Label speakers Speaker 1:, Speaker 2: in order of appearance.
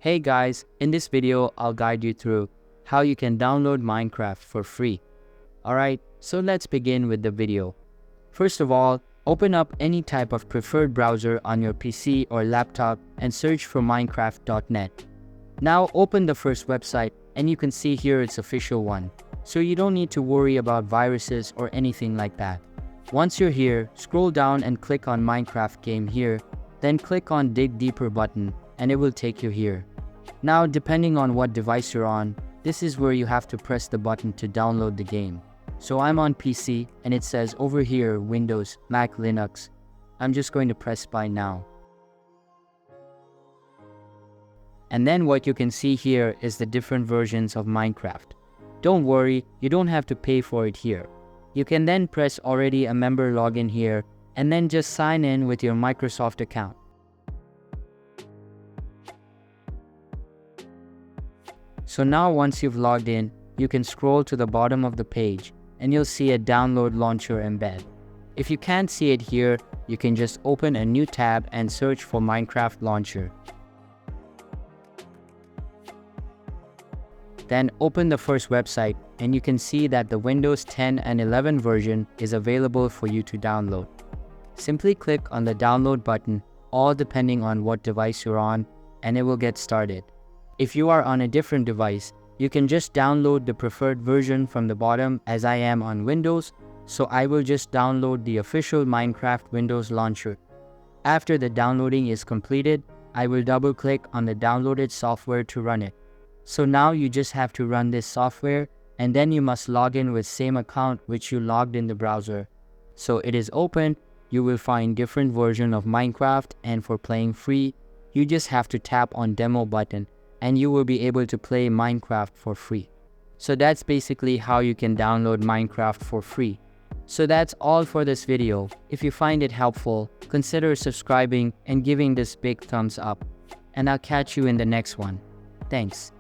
Speaker 1: Hey guys, in this video I'll guide you through how you can download Minecraft for free. Alright, so let's begin with the video. First of all, open up any type of preferred browser on your PC or laptop and search for minecraft.net. Now open the first website and you can see here its official one, so you don't need to worry about viruses or anything like that. Once you're here, scroll down and click on Minecraft game here, then click on Dig Deeper button and it will take you here. Now depending on what device you're on, this is where you have to press the button to download the game. So I'm on PC and it says over here Windows, Mac, Linux. I'm just going to press buy now. And then what you can see here is the different versions of Minecraft. Don't worry, you don't have to pay for it here. You can then press already a member login here and then just sign in with your Microsoft account. So now once you've logged in, you can scroll to the bottom of the page and you'll see a download launcher embed. If you can't see it here, you can just open a new tab and search for Minecraft launcher. Then open the first website and you can see that the Windows 10 and 11 version is available for you to download. Simply click on the download button, all depending on what device you're on, and it will get started. If you are on a different device, you can just download the preferred version from the bottom, as I am on Windows, so I will just download the official Minecraft Windows launcher. After the downloading is completed, I will double click on the downloaded software to run it. So now you just have to run this software and then you must log in with same account which you logged in the browser. So it is open, you will find different version of Minecraft, and for playing free, you just have to tap on demo button and you will be able to play Minecraft for free. So that's basically how you can download Minecraft for free. So that's all for this video. If you find it helpful, consider subscribing and giving this big thumbs up. And I'll catch you in the next one. Thanks.